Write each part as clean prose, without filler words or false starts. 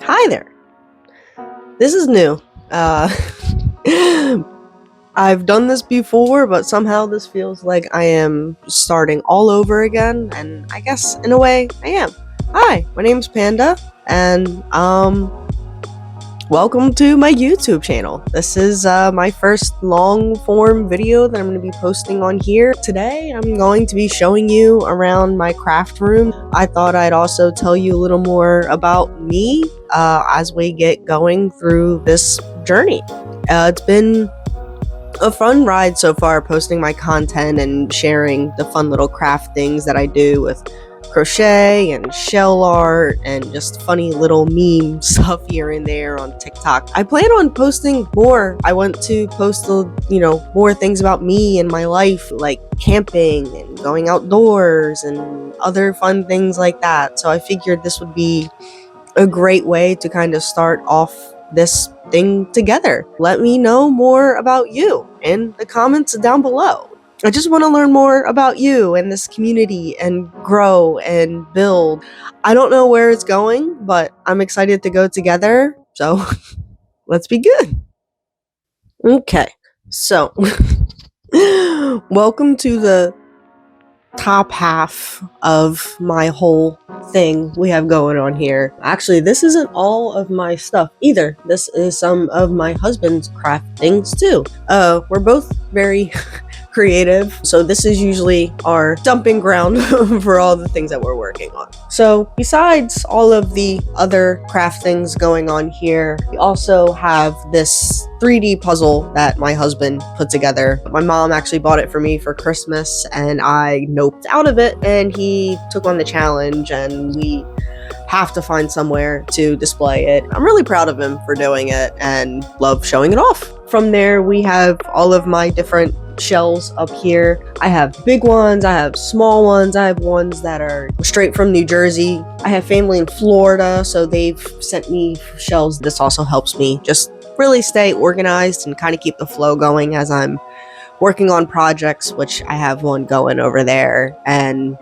Hi there. This is new. I've done this before, but somehow this feels like I am starting all over again, and I guess in a way I am. Hi, my name's Panda, and welcome to my YouTube channel. This is my first long form video that I'm going to be posting on here. Today I'm going to be showing you around my craft room. I thought I'd also tell you a little more about me as we get going through this journey. It's been a fun ride so far, posting my content and sharing the fun little craft things that I do with crochet and shell art and just funny little meme stuff here and there on TikTok. I plan on posting more. I want to post more things about me and my life, like camping and going outdoors and other fun things like that. So I figured this would be a great way to kind of start off this thing together. Let me know more about you in the comments down below. I just want to learn more about you and this community and grow and build. I don't know where it's going, but I'm excited to go together. So let's be good. Okay, so welcome to the top half of my whole thing we have going on here. Actually, this isn't all of my stuff either. This is some of my husband's craft things too. We're both very creative, so this is usually our dumping ground for all the things that we're working on. So besides all of the other craft things going on here, we also have this 3D puzzle that my husband put together. My mom actually bought it for me for Christmas, and I noped out of it, and he took on the challenge, and we have to find somewhere to display it. I'm really proud of him for doing it and love showing it off. From there, we have all of my different shells up here. I have big ones, I have small ones, I have ones that are straight from New Jersey. I have family in Florida, so they've sent me shells. This also helps me just really stay organized and kind of keep the flow going as I'm working on projects, which I have one going over there, and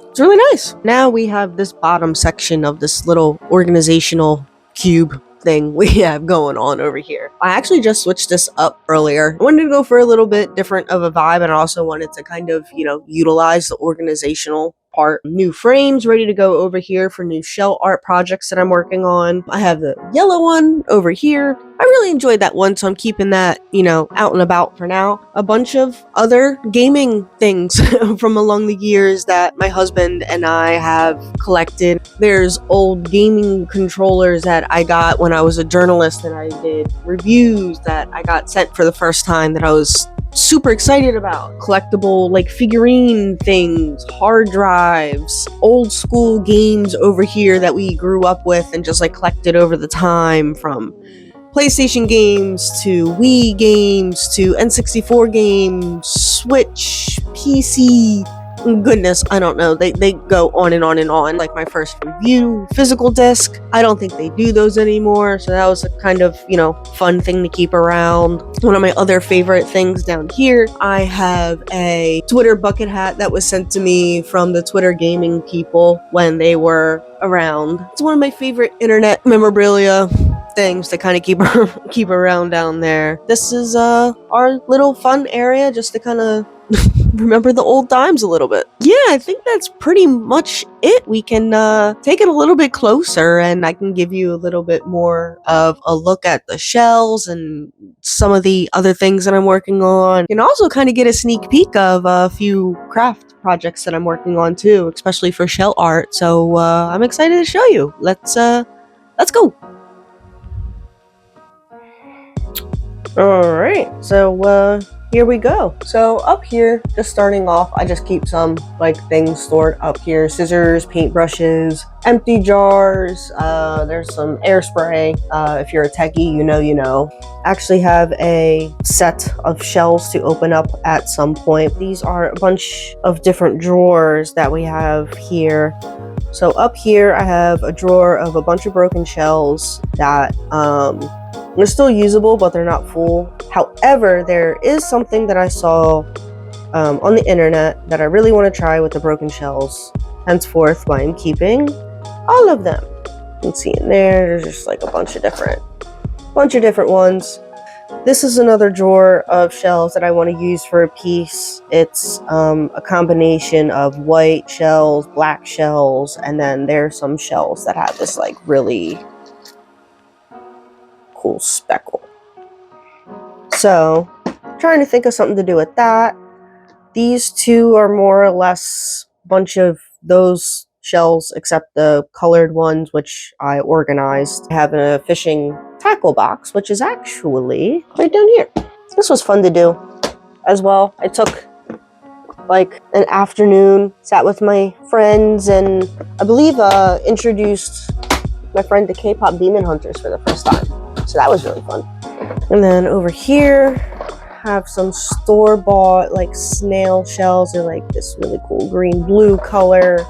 it's really nice. Now we have this bottom section of this little organizational cube thing we have going on over here. I actually just switched this up earlier. I wanted to go for a little bit different of a vibe, and I also wanted to kind of, utilize the organizational part. New frames ready to go over here for new shell art projects that I'm working on. I have the yellow one over here. I really enjoyed that one, so I'm keeping that, out and about for now. A bunch of other gaming things from along the years that my husband and I have collected. There's old gaming controllers that I got when I was a journalist, and I did reviews that I got sent for the first time that I was super excited about. Collectible figurine things, hard drives, old school games over here that we grew up with and just collected over the time, from PlayStation games to Wii games to N64 games, Switch, PC. Goodness, I don't know. They go on and on and on. Like my first review physical disc, I don't think they do those anymore, so that was a kind of fun thing to keep around. One of my other favorite things down here, I have a Twitter bucket hat that was sent to me from the Twitter gaming people when they were around. It's one of my favorite internet memorabilia things to kind of keep around down there. This is our little fun area just to kind of remember the old times a little bit. Yeah, I think that's pretty much it. We can take it a little bit closer, and I can give you a little bit more of a look at the shells and some of the other things that I'm working on. You can also kind of get a sneak peek of a few craft projects that I'm working on too, especially for shell art. So I'm excited to show you. Let's go. All right, so here we go. So up here, just starting off, I just keep some things stored up here: scissors, paintbrushes, empty jars. There's some air spray. If you're a techie, you know. Actually have a set of shells to open up at some point. These are a bunch of different drawers that we have here. So up here, I have a drawer of a bunch of broken shells that they're still usable, but they're not full. However, there is something that I saw on the internet that I really want to try with the broken shells. Henceforth, why I'm keeping all of them. can see in there, there's just like a bunch of different ones. This is another drawer of shells that I want to use for a piece. It's a combination of white shells, black shells, and then there's some shells that have this like really cool speckle. So, trying to think of something to do with that. These two are more or less a bunch of those shells, except the colored ones, which I organized. I have a fishing tackle box, which is actually right down here. This was fun to do as well. I took like an afternoon, sat with my friends, and I believe introduced my friend to K-pop Demon Hunters for the first time. So that was really fun. And then over here, have some store-bought like snail shells. They're like this really cool green-blue color.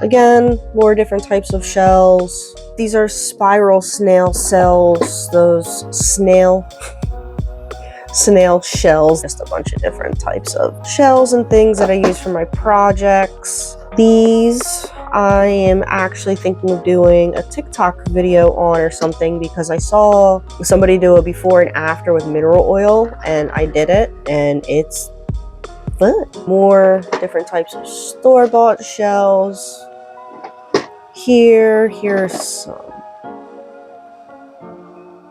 Again, more different types of shells. These are spiral snail shells. Those snail shells. Just a bunch of different types of shells and things that I use for my projects. These I am actually thinking of doing a TikTok video on or something, because I saw somebody do a before and after with mineral oil, and I did it, and it's fun. More different types of store-bought shells. Here's some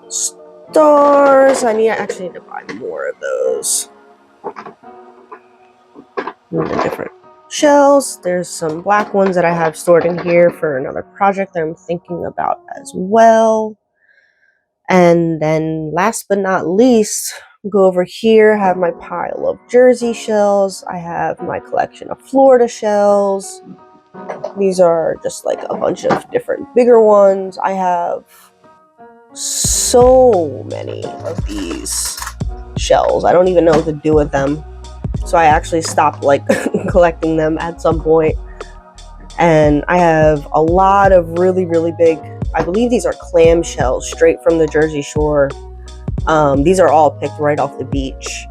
stars. I actually need to buy more of those. Different shells. There's some black ones that I have stored in here for another project that I'm thinking about as well. And then last but not least, go over here, have my pile of Jersey shells. I have my collection of Florida shells. These are just like a bunch of different bigger ones. I have so many of these shells. I don't even know what to do with them. So I actually stopped like collecting them at some point. And I have a lot of really, really big, I believe these are clam shells straight from the Jersey Shore. These are all picked right off the beach.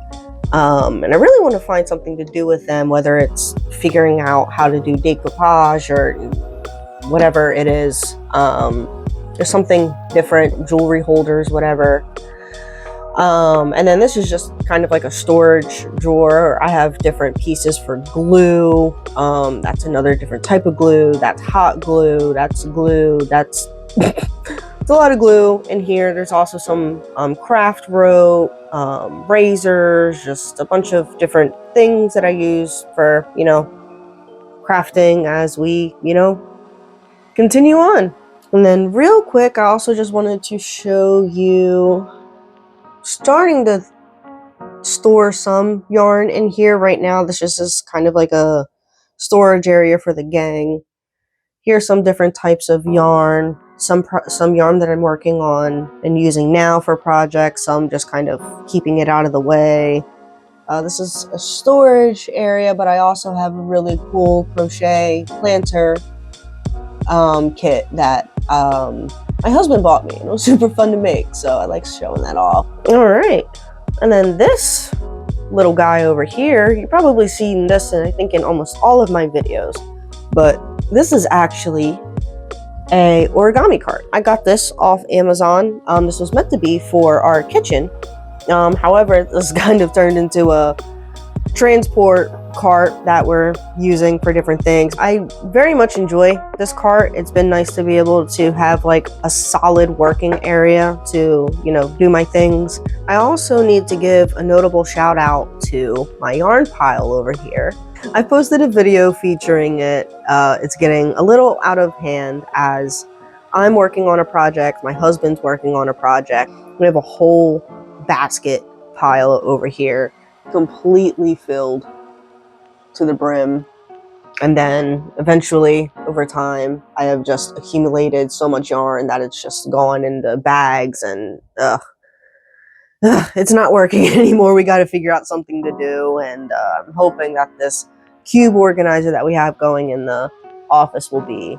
And I really want to find something to do with them, whether it's figuring out how to do decoupage or whatever it is. There's something different, jewelry holders, whatever. And then this is just kind of like a storage drawer. I have different pieces for glue. That's another different type of glue. That's hot glue. That's glue. That's it's a lot of glue in here. There's also some craft rope, razors, just a bunch of different things that I use for, crafting as we, continue on. And then real quick, I also just wanted to show you starting to store some yarn in here right now. This just is kind of like a storage area for the gang. Here's some different types of yarn, some yarn that I'm working on and using now for projects, some just kind of keeping it out of the way. This is a storage area, but I also have a really cool crochet planter kit that my husband bought me, and it was super fun to make, so I like showing that off. All right, and then this little guy over here, you've probably seen this I think in almost all of my videos, but this is actually a origami cart. I got this off Amazon. This was meant to be for our kitchen. However, this kind of turned into a transport cart that we're using for different things. I very much enjoy this cart. It's been nice to be able to have like a solid working area to, do my things. I also need to give a notable shout out to my yarn pile over here. I posted a video featuring it. It's getting a little out of hand as I'm working on a project, my husband's working on a project. We have a whole basket pile over here, completely filled to the brim. And then eventually, over time, I have just accumulated so much yarn that it's just gone into bags, and it's not working anymore. We got to figure out something to do, and I'm hoping that this cube organizer that we have going in the office will be,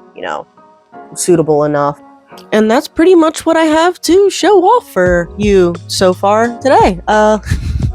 suitable enough. And that's pretty much what I have to show off for you so far today.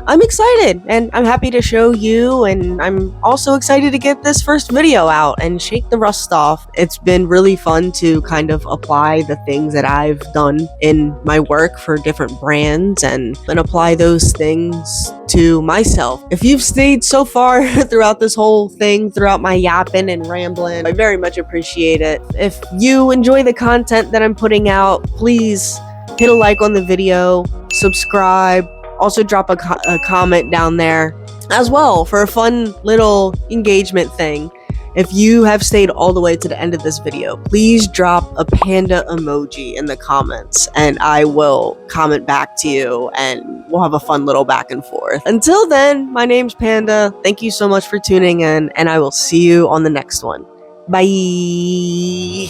I'm excited and I'm happy to show you, and I'm also excited to get this first video out and shake the rust off. It's been really fun to kind of apply the things that I've done in my work for different brands and apply those things to myself. If you've stayed so far throughout this whole thing, throughout my yapping and rambling, I very much appreciate it. If you enjoy the content that I'm putting out, please hit a like on the video, subscribe, also drop a comment down there as well for a fun little engagement thing. If you have stayed all the way to the end of this video, please drop a panda emoji in the comments and I will comment back to you and we'll have a fun little back and forth. Until then, my name's Panda. Thank you so much for tuning in and I will see you on the next one. Bye.